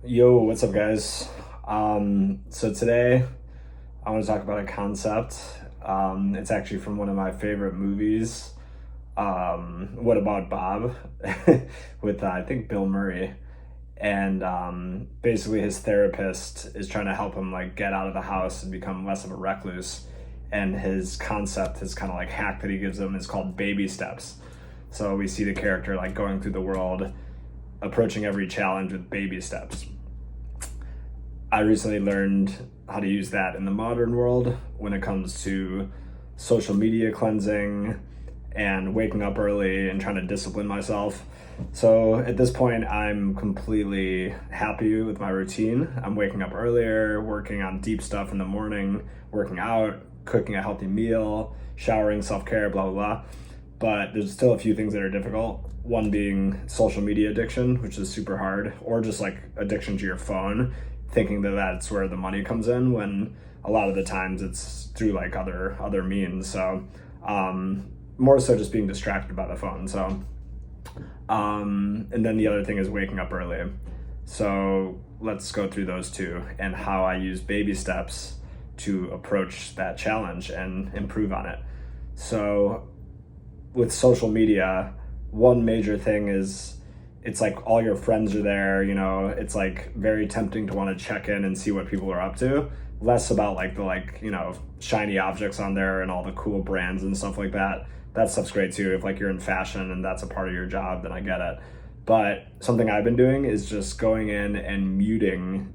Yo, what's up, guys? So today I want to talk about a concept. It's actually from one of my favorite movies. What About Bob, with I think Bill Murray, and basically his therapist is trying to help him like get out of the house and become less of a recluse. And his concept, his kind of like hack that he gives him, is called baby steps. So we see the character like going through the world, approaching every challenge with baby steps. I recently learned how to use that in the modern world when it comes to social media cleansing and waking up early and trying to discipline myself. So at this point, I'm completely happy with my routine. I'm waking up earlier, working on deep stuff in the morning, working out, cooking a healthy meal, showering, self care, blah, blah, blah. But there's still a few things that are difficult. One being social media addiction, which is super hard, or just like addiction to your phone, thinking that that's where the money comes in when a lot of the times it's through like other means. So more so just being distracted by the phone. So and then the other thing is waking up early. So let's go through those two and how I use baby steps to approach that challenge and improve on it. So with social media, one major thing is it's like all your friends are there, it's like very tempting to want to check in and see what people are up to. Less about like the shiny objects on there and all the cool brands and stuff like that. That stuff's great too. If like you're in fashion and that's a part of your job, then I get it. But something I've been doing is just going in and muting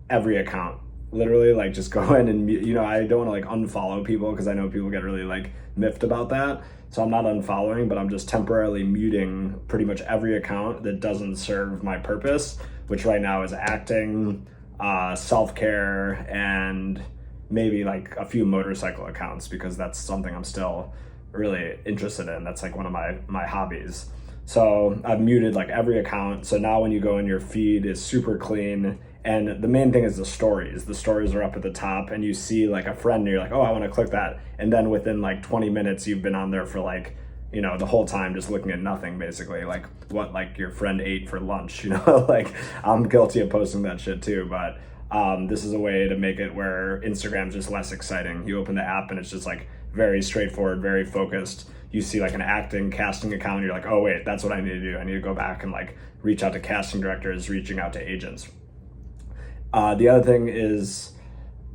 every account. Literally, like just go in and I don't want to like unfollow people because I know people get really like miffed about that. So I'm not unfollowing, but I'm just temporarily muting pretty much every account that doesn't serve my purpose, which right now is acting, self-care, and maybe like a few motorcycle accounts because that's something I'm still really interested in. That's like one of my hobbies. So I've muted like every account. So now when you go in, your feed is super clean. And the main thing is the stories. The stories are up at the top and you see like a friend and you're like, oh, I want to click that. And then within like 20 minutes, you've been on there for like, the whole time just looking at nothing, basically. Like what like your friend ate for lunch, like I'm guilty of posting that shit too. But this is a way to make it where Instagram's just less exciting. You open the app and it's just like very straightforward, very focused. You see like an acting casting account, you're like, oh wait, that's what I need to do. I need to go back and like reach out to casting directors, reaching out to agents. The other thing is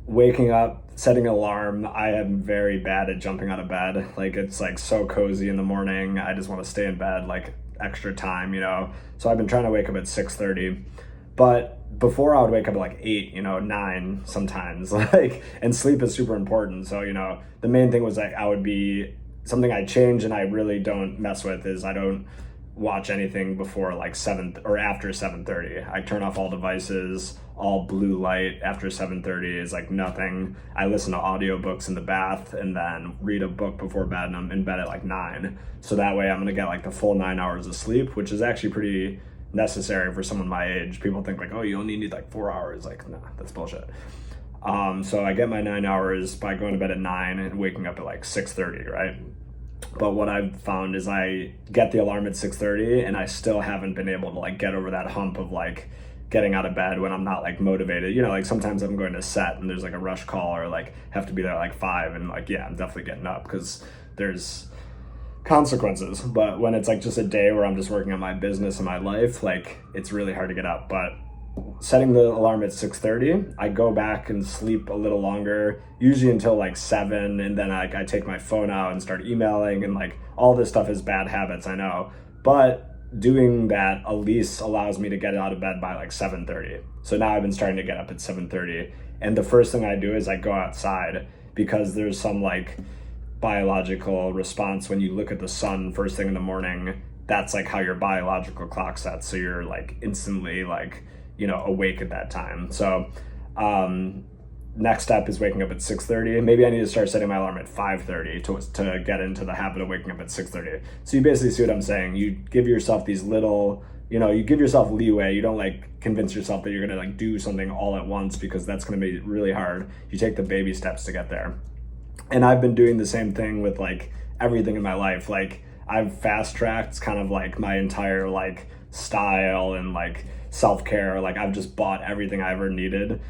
waking up, setting an alarm. I am very bad at jumping out of bed. Like it's like so cozy in the morning. I just want to stay in bed like extra time. So I've been trying to wake up at 6:30. But before I would wake up at like 8, 9 sometimes, like, and sleep is super important. So, the main thing was like I would be something I change and I really don't mess with is I don't watch anything before like 7 or after 7:30. I turn off all devices, all blue light after 7:30 is like nothing. I listen to audiobooks in the bath and then read a book before bed and I'm in bed at like 9. So that way I'm going to get like the full 9 hours of sleep, which is actually pretty necessary for someone my age. People think like, oh, you only need like 4 hours. Like, nah, that's bullshit. So I get my 9 hours by going to bed at 9 and waking up at like 6:30, right? But what I've found is I get the alarm at 6:30 and I still haven't been able to like get over that hump of like getting out of bed when I'm not like motivated. Like sometimes I'm going to set and there's like a rush call or like have to be there at like 5 and like, yeah, I'm definitely getting up because there's consequences. But when it's like just a day where I'm just working on my business and my life, like it's really hard to get up. But setting the alarm at 6:30, I go back and sleep a little longer, usually until like 7, and then I take my phone out and start emailing, and like all this stuff is bad habits, I know, but doing that at least allows me to get out of bed by like 7:30. So now I've been starting to get up at 7:30, and the first thing I do is I go outside because there's some like biological response when you look at the sun first thing in the morning. That's like how your biological clock sets, so you're like instantly like awake at that time. So next step is waking up at 6:30. Maybe I need to start setting my alarm at 5:30 to get into the habit of waking up at 6:30. So you basically see what I'm saying. You give yourself these little, you give yourself leeway. You don't like convince yourself that you're gonna like do something all at once because that's gonna be really hard. You take the baby steps to get there. And I've been doing the same thing with like everything in my life. Like I've fast tracked kind of like my entire like style and like self-care. Like I've just bought everything I ever needed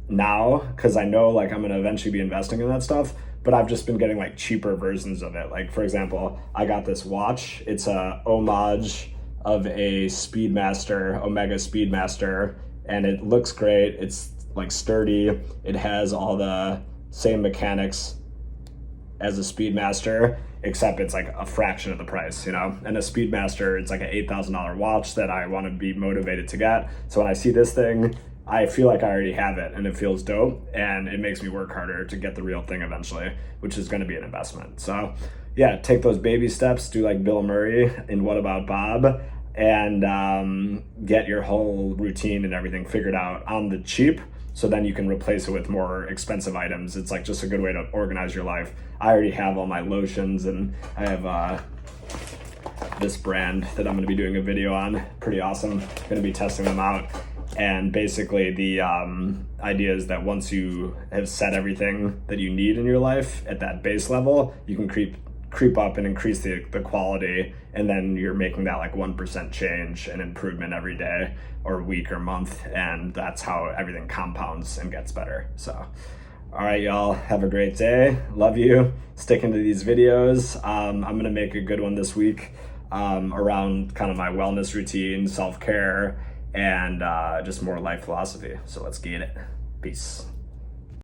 now because I know like I'm gonna eventually be investing in that stuff, but I've just been getting like cheaper versions of it. Like for example, I got this watch. It's a homage of a Speedmaster, Omega Speedmaster, and it looks great. It's like sturdy. It has all the same mechanics as a Speedmaster, except it's like a fraction of the price, you know? And a Speedmaster, it's like an $8,000 watch that I want to be motivated to get. So when I see this thing, I feel like I already have it and it feels dope, and it makes me work harder to get the real thing eventually, which is going to be an investment. So yeah, take those baby steps, do like Bill Murray in What About Bob, and get your whole routine and everything figured out on the cheap, so then you can replace it with more expensive items. It's like just a good way to organize your life. I already have all my lotions, and I have this brand that I'm gonna be doing a video on. Pretty awesome. Gonna be testing them out. And basically the idea is that once you have set everything that you need in your life at that base level, you can creep up and increase the quality, and then you're making that like 1% change and improvement every day or week or month, and that's how everything compounds and gets better. So all right, y'all, have a great day. Love you. Sticking to these videos. I'm gonna make a good one this week around kind of my wellness routine, self-care, and just more life philosophy. So let's get it. Peace.